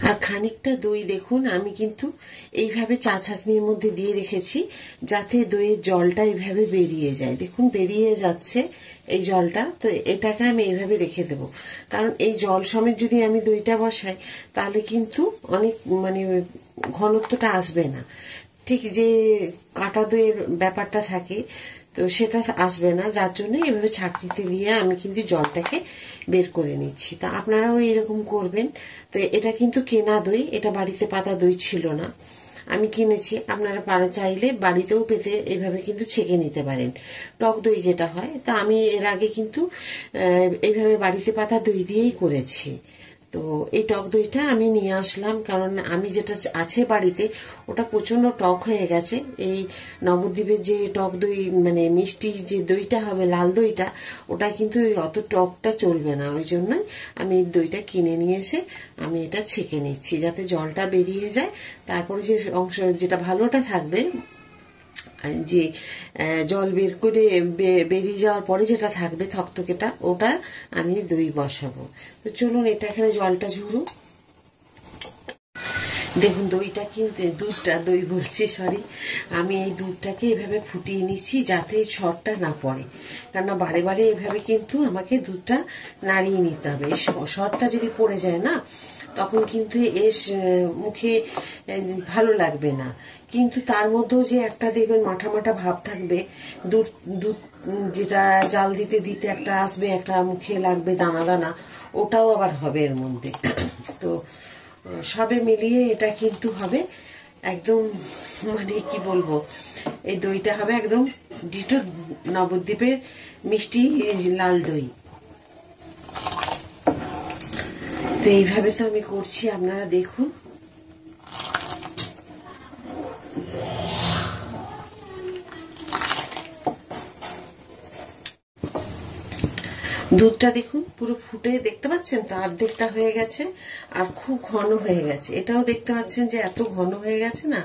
আর খানিকটা দই দেখুন আমি কিন্তু এইভাবে চা ছাঁকনির মধ্যে দিয়ে রেখেছি, যাতে দইয়ের জলটা এইভাবে বেরিয়ে যায়। দেখুন বেরিয়ে যাচ্ছে এই জলটা। তো এটাকে আমি এইভাবে রেখে দেব, কারণ এই জল সমেত যদি আমি দইটা বসাই তাহলে কিন্তু অনেক ঘনত্বটা আসবে না, ঠিক যে কাটা দইয়ের ব্যাপারটা থাকে, তো সেটা আসবে না। যার জন্য এভাবে ছাঁকনিতে দিয়ে আমি কিন্তু জলটাকে বের করে নিচ্ছি। তা আপনারাও এরকম করবেন। তো এটা কিন্তু কেনা দই, এটা বাড়িতে পাতা দই ছিল না, আমি কিনেছি। আপনারা চাইলে বাড়িতেও পেতে এইভাবে কিন্তু ছেঁকে নিতে পারেন, টক দই যেটা হয়। তা আমি এর আগে কিন্তু এইভাবে বাড়িতে পাতা দই দিয়েই করেছি। তো এই টক দইটা আমি নিয়ে আসলাম, কারণ আমি যেটা আছে বাড়িতে ওটা প্রচন্ড টক হয়ে গেছে। এই নবদ্বীপের যে টক দই মানে মিষ্টি যে দইটা হবে, লাল দইটা, ওটা কিন্তু অত টকটা চলবে না। ওই জন্যই আমি দইটা কিনে নিয়ে এসে আমি এটা ছেঁকে নিচ্ছি, যাতে জলটা বেরিয়ে যায়। তারপরে যে অংশ যেটা ভালোটা থাকবে, যে জল বের করে বেরিয়ে যাওয়ার পরে যেটা থাকবে থকথকেটা, ওটা আমি দই বসাবো। তো চলুন এটা এখানে জলটা ঝরুক। দেখুন দইটা কিন্তু দই বলছি, সরি, আমি এই দুধটাকে এভাবে ফুটিয়ে নিচ্ছি যাতে সরটা না পড়ে, কেননা বারে বারে এভাবে কিন্তু আমাকে দুধটা নাড়িয়ে নিতে হবে। সরটা যদি পড়ে যায় না, তখন কিন্তু এর মুখে ভালো লাগবে না। কিন্তু তার মধ্যেও যে একটা দেখবেন মাঠা মাঠা ভাব থাকবে, দুধ দুধ যেটা জাল দিতে দিতে একটা আসবে, একটা মুখে লাগবে দানা দানা, ওটাও আবার হবে এর মধ্যে। তো সবে মিলিয়ে এটা কিন্তু হবে একদম, মানে কি বলবো, এই দইটা হবে একদম ডিটো নবদ্বীপের মিষ্টি লাল দই। তো এইভাবে তো আমি করছি, আপনারা দেখুন। দুধটা দেখুন পুরো ফুটে, দেখতে পাচ্ছেন তো অর্ধেকটা হয়ে গেছে, আর খুব ঘন হয়ে গেছে। এটাও দেখতে পাচ্ছেন যে এত ঘন হয়ে গেছে না,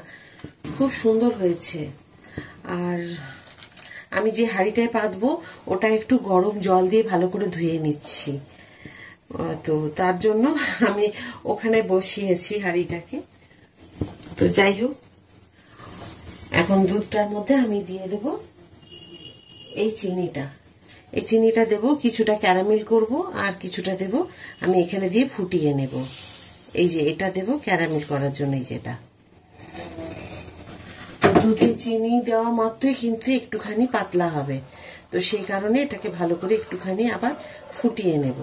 খুব সুন্দর হয়েছে। আর আমি যে হাঁড়িটায় পাতবো ওটা একটু গরম জল দিয়ে ভালো করে ধুয়ে নিচ্ছি, তো তার জন্য আমি ওখানে বসিয়েছি হাঁড়িটাকে। তো যাই হোক, এখন দুধটার মধ্যে আমি দিয়ে দেব এই চিনিটা। এই চিনিটা দেব, কিছুটা ক্যারামেল করব আর কিছুটা দেব আমি এখানে দিয়ে ফুটিয়ে নেব। এই যে এটা দেব ক্যারামেল করার জন্য, এই যেটা। তো দুধে চিনি দেওয়া মাত্রই কিন্তু একটুখানি পাতলা হবে, তো সেই কারণে এটাকে ভালো করে একটুখানি আবার ফুটিয়ে নেব।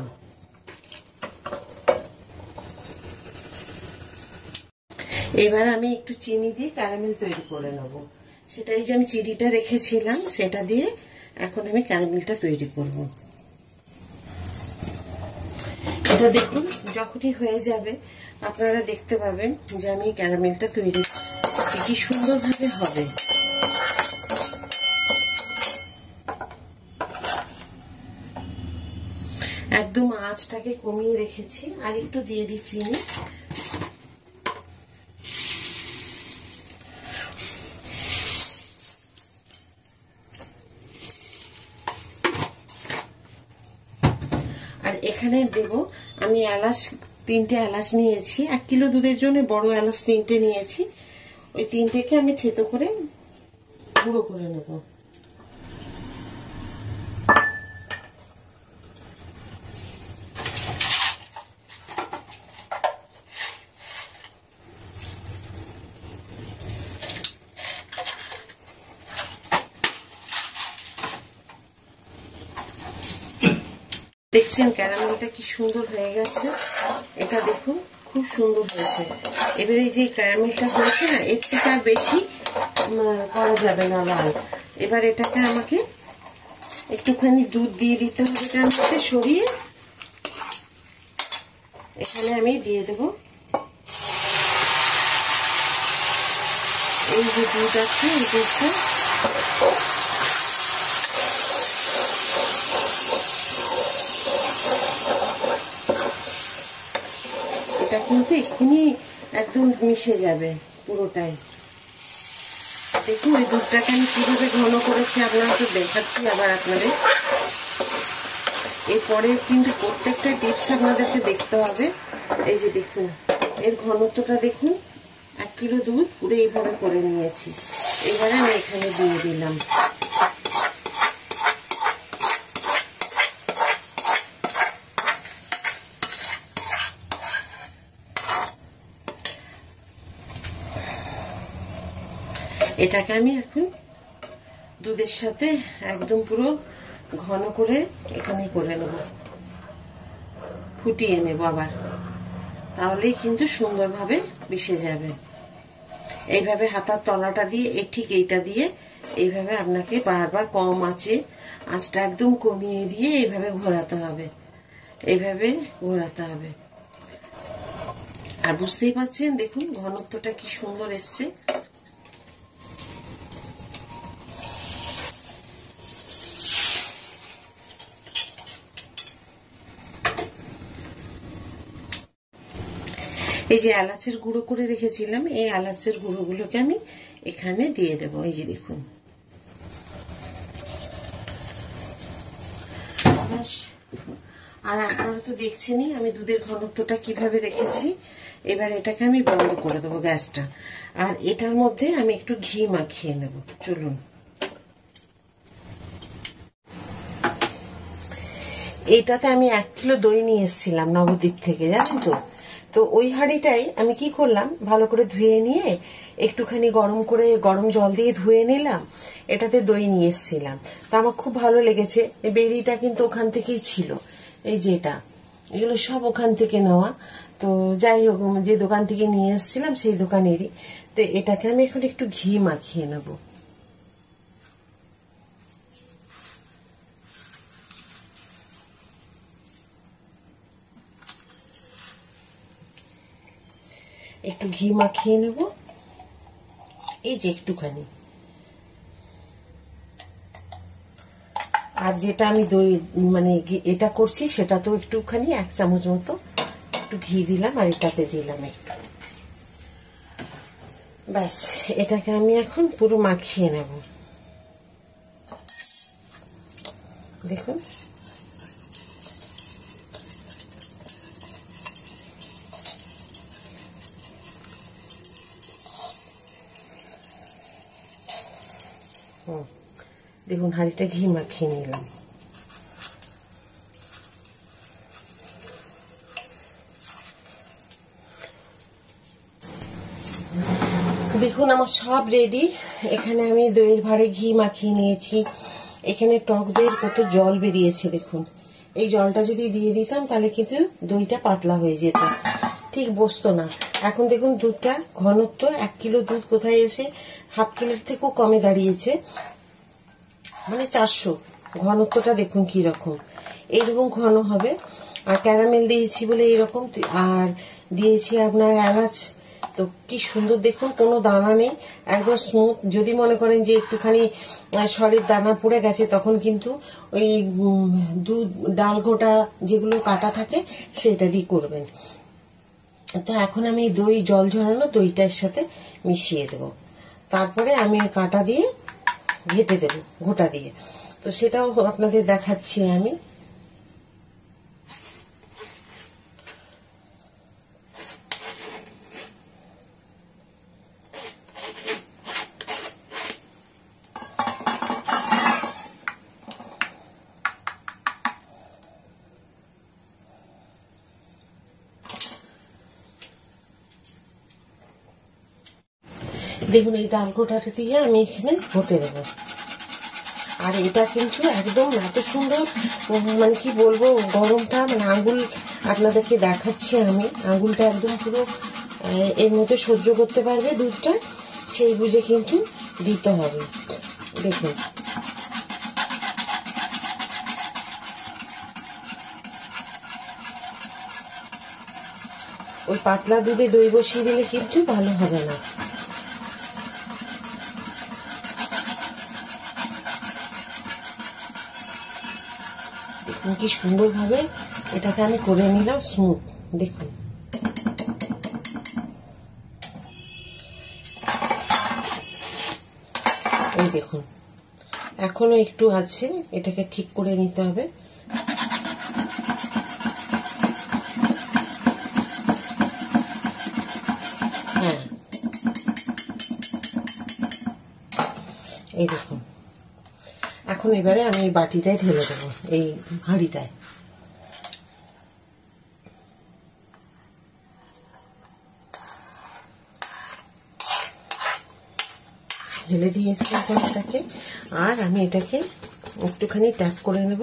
এবার আমি একটু চিনি দিয়ে ক্যারামেল তৈরি করে নেব। সেটাই যে আমি চিনিটা রেখেছিলাম সেটা দিয়ে এখন আমি ক্যারামেলটা তৈরি করব। এটা দেখুন যখনই হয়ে যাবে আপনারা দেখতে পাবেন যে আমি ক্যারামেলটা তৈরি কি সুন্দরভাবে হবে। একদম আঁচটাকে কমিয়ে রেখেছি, আর একটু দিয়ে দিচ্ছি চিনি। আর এখানে দেব আমি এলাচ, 3টে এলাচ নিয়েছি। 1 কিলো দুধের জন্য বড় এলাচ 3টে নিয়েছি। ওই 3টেকে আমি থেতো করে গুঁড়ো করে নেব। দেখছেন ক্যারামেলটা কি সুন্দর হয়ে গেছে, এটা দেখুন খুব সুন্দর হয়েছে। এবারে এই যে ক্যারামেলটা হয়েছে না, এর থেকে আর বেশি করা যাবে না লাল। এবার এটাকে আমাকে একটুখানি দুধ দিয়ে দিতে হবে এটার মধ্যে সরিয়ে। এখানে আমি দিয়ে দেব এই যে দুধ আছে, এই দুধটা এটা কিন্তু এক্ষুনি একদম মিশে যাবে পুরোটাই। দেখুন ওই দুধটাকে আমি কিভাবে ঘন করেছি আপনারা তো দেখাচ্ছি আবার আপনাদের। এরপরে কিন্তু প্রত্যেকটা টিপস আপনাদেরকে দেখতে হবে। এই যে দেখুন এর ঘনত্বটা দেখুন, 1 কিলো দুধ পুরো এইভাবে করে নিয়েছি। এবারে আমি এখানে দিয়ে দিলাম। এটাকে আমি এখন দুধের সাথে একদম পুরো ঘন করে এখানে করে নেব, ফুটিয়ে নেব আবার, তাহলেই কিন্তু সুন্দরভাবে মিশে যাবে। এইভাবে হাতার তলাটা দিয়ে ঠিক এইটা দিয়ে এইভাবে আপনাকে বারবার কম আঁচে, আঁচটা একদম কমিয়ে দিয়ে এইভাবে ঘোরাতে হবে, এইভাবে ঘোরাতে হবে। আর বুঝতেই পারছেন দেখুন ঘনত্বটা কি সুন্দর এসছে। এই যে এলাচের গুঁড়ো করে রেখেছিলাম, এই এলাচের গুঁড়োগুলোকে আমি এখানে দিয়ে দেব। এই যে দেখুন, আর আপনারা তো দেখছেনই আমি দুধের ঘনত্বটা কিভাবে রেখেছি। এবার এটাকে আমি বন্ধ করে দেবো গ্যাসটা, আর এটার মধ্যে আমি একটু ঘি মাখিয়ে নেব। চলুন, এইটাতে আমি 1 কিলো দই নিয়ে এসেছিলাম নবদ্বীপ থেকে, জানেন তো। তো ওই হাঁড়িটাই আমি কি করলাম, ভালো করে ধুয়ে নিয়ে একটুখানি গরম জল দিয়ে ধুয়ে নিলাম। এটাতে দই নিয়ে এসেছিলাম, তো আমার খুব ভালো লেগেছে। এই বেরিটা কিন্তু ওখান থেকেই ছিল, এই যেটা, এগুলো সব ওখান থেকে নেওয়া। তো যাই হোক, যে দোকান থেকে নিয়ে এসেছিলাম সেই দোকানেরই। তো এটাকে আমি এখন একটু ঘি মাখিয়ে নেবো। একটু ঘি মাখিয়ে নেব, এই যে একটুখানি। আর যেটা আমি দই মানে এটা করছি সেটা তো একটুখানি 1 চামচ মতো একটু ঘি দিলাম, আর এটাতে দিলাম একটু। ব্যাস, এটাকে আমি এখন পুরো মাখিয়ে নেব। দেখুন, দেখুন হাঁড়িটা ঘি মাখিয়ে নিলাম। দেখুন আমার সব রেডি। এখানে আমি দইয়ের ভাঁড়ে ঘি মাখিয়ে নিয়েছি। এখানে টক দইয়ের কত জল বেরিয়েছে দেখুন। এই জলটা যদি দিয়ে দিতাম তাহলে কিন্তু দইটা পাতলা হয়ে যেত, ঠিক বসতো না। এখন দেখুন দুধটা ঘনত্ব 1 কিলো দুধ কোথায় এসে হাফ কিলোর থেকেও কমে দাঁড়িয়েছে, মানে 400। ঘনত্বটা দেখুন কি রকম, এইরকম ঘন হবে। আর ক্যারামেল দিয়েছি বলে এইরকম, আর দিয়েছি আপনার এলাচ। তো কি সুন্দর দেখুন, কোনো দানা নেই, একদম স্মুথ। যদি মনে করেন যে একটুখানি সরের দানা পড়ে গেছে, তখন কিন্তু ওই দুধ ডাল ঘোটা যেগুলো কাটা থাকে সেটা দিয়ে করবেন। তো এখন আমি দই জল ঝরানো দইটার সাথে মিশিয়ে দেব, তারপরে আমি কাটা দিয়ে ঘেটে দেব ঘোটা দিয়ে। তো সেটাও আপনাদের দেখাচ্ছি আমি। দেখুন এই ডাল ঘোটাটা দিয়ে আমি এখানে ঘটে দেবো। আর এটা কিন্তু একদম এত সুন্দর, মানে কি বলবো, গরমটা মানে আঙুল আপনাদেরকে দেখাচ্ছি আমি, আঙুলটা একদম পুরো এর মধ্যে সহ্য করতে পারবে দুধটা, সেই বুঝে কিন্তু দিতে হবে। দেখুন ওই পাতলা দুধে দই বসিয়ে দিলে কিন্তু ভালো হবে না। দেখুন কি সুন্দরভাবে এটাকে আমি করে নিলাম স্মুথ। দেখুন এই দেখুন এখনো একটু আছে, এটাকে ঠিক করে নিতে হবে। এই দেখুন, এখন এবারে আমি এই বাটিটায় ঢেলে দেবো, এই হাঁড়িটায়। ঢেলে দিয়েছি এখন এটাকে, আর আমি এটাকে একটুখানি ট্যাপ করে নেব,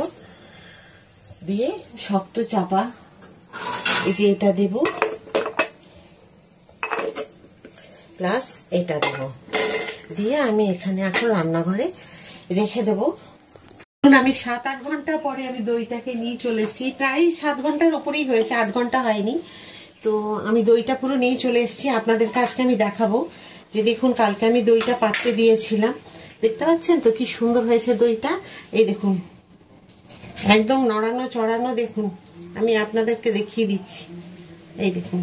দিয়ে শক্ত চাপা এই যে এটা দেব, প্লাস এটা দেব, দিয়ে আমি এখানে এখন রান্নাঘরে রেখে দেব। আমি 7-8 ঘন্টা পরে আমি দইটাকে নিয়ে চলে এসেছি, প্রায় 7 ঘন্টার ওপরেই হয়েছে, 8 ঘন্টা হয়নি। তো আমি দইটা পুরো নিয়ে চলে এসেছি, আপনাদের কাছে আমি দেখাবো যে দেখুন কালকে আমি দইটা পাততে দিয়েছিলাম, দেখতে পাচ্ছেন তো কি সুন্দর হয়েছে দইটা। এই দেখুন একদম নড়ানো চড়ানো, দেখুন আমি আপনাদেরকে দেখিয়ে দিচ্ছি, এই দেখুন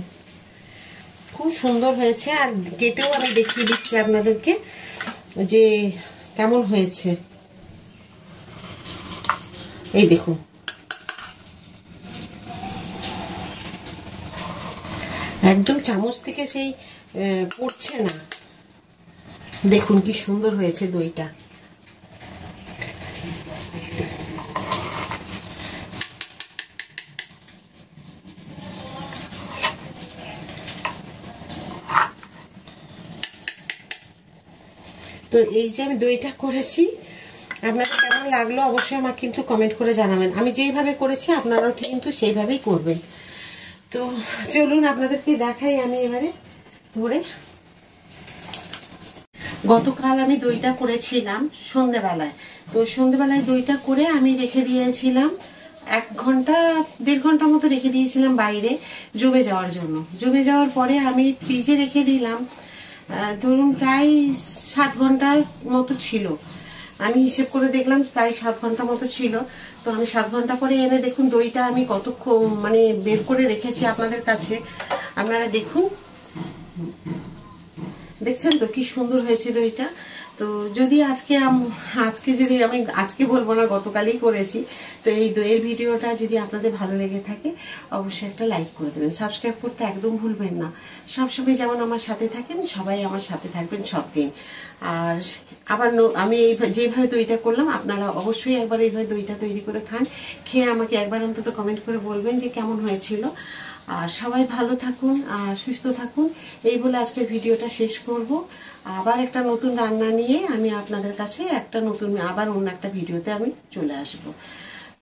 খুব সুন্দর হয়েছে। আর কেটেও আমি দেখিয়ে দিচ্ছি আপনাদেরকে যে কেমন হয়েছে, এই দেখুন একদম চামচ থেকে সেই পড়ছে না, দেখুন কি সুন্দর হয়েছে দইটা। তো এই যে আমি দইটা করেছি, আপনাদের কেমন লাগলো অবশ্যই আমাকে কিন্তু কমেন্ট করে জানাবেন। আমি যেইভাবে করেছি আপনারাও কিন্তু সেইভাবেই করবেন। তো চলুন আপনাদেরকে দেখাই আমি এবারে ধরে। গতকাল আমি দইটা করেছিলাম সন্ধেবেলায়, তো সন্ধেবেলায় দইটা করে আমি রেখে দিয়েছিলাম 1 ঘন্টা 1.5 ঘন্টা মতো রেখে দিয়েছিলাম বাইরে জমে যাওয়ার জন্য। জমে যাওয়ার পরে আমি ফ্রিজে রেখে দিলাম, ধরুন প্রায় 7 ঘন্টার মতো ছিল, আমি হিসেব করে দেখলাম প্রায় 7 ঘন্টা মতো ছিল। তো আমি 7 ঘন্টা পরে এনে দেখুন দইটা আমি কতক্ষণ মানে বের করে রেখেছি আপনাদের কাছে, আপনারা দেখুন, দেখছেন তো কি সুন্দর হয়েছে দইটা। তো যদি আজকে যদি আমি আজকে বলবো না, গতকালই করেছি। তো এই দইয়ের ভিডিওটা যদি আপনাদের ভালো লেগে থাকে অবশ্যই একটা লাইক করে দেবেন, সাবস্ক্রাইব করতে একদম ভুলবেন না। সবসময় যেমন আমার সাথে থাকেন, সবাই আমার সাথে থাকবেন সব দিন। আর আবার আমি যেভাবে দইটা করলাম আপনারা অবশ্যই একবার এইভাবে দইটা তৈরি করে খান, খেয়ে আমাকে একবার অন্তত কমেন্ট করে বলবেন যে কেমন হয়েছিল। আর সবাই ভালো থাকুন আর সুস্থ থাকুন, এই বলে আজকের ভিডিওটা শেষ করব। আবার একটা নতুন রান্না নিয়ে আমি আপনাদের কাছে আবার অন্য একটা ভিডিওতে আমি চলে আসবো।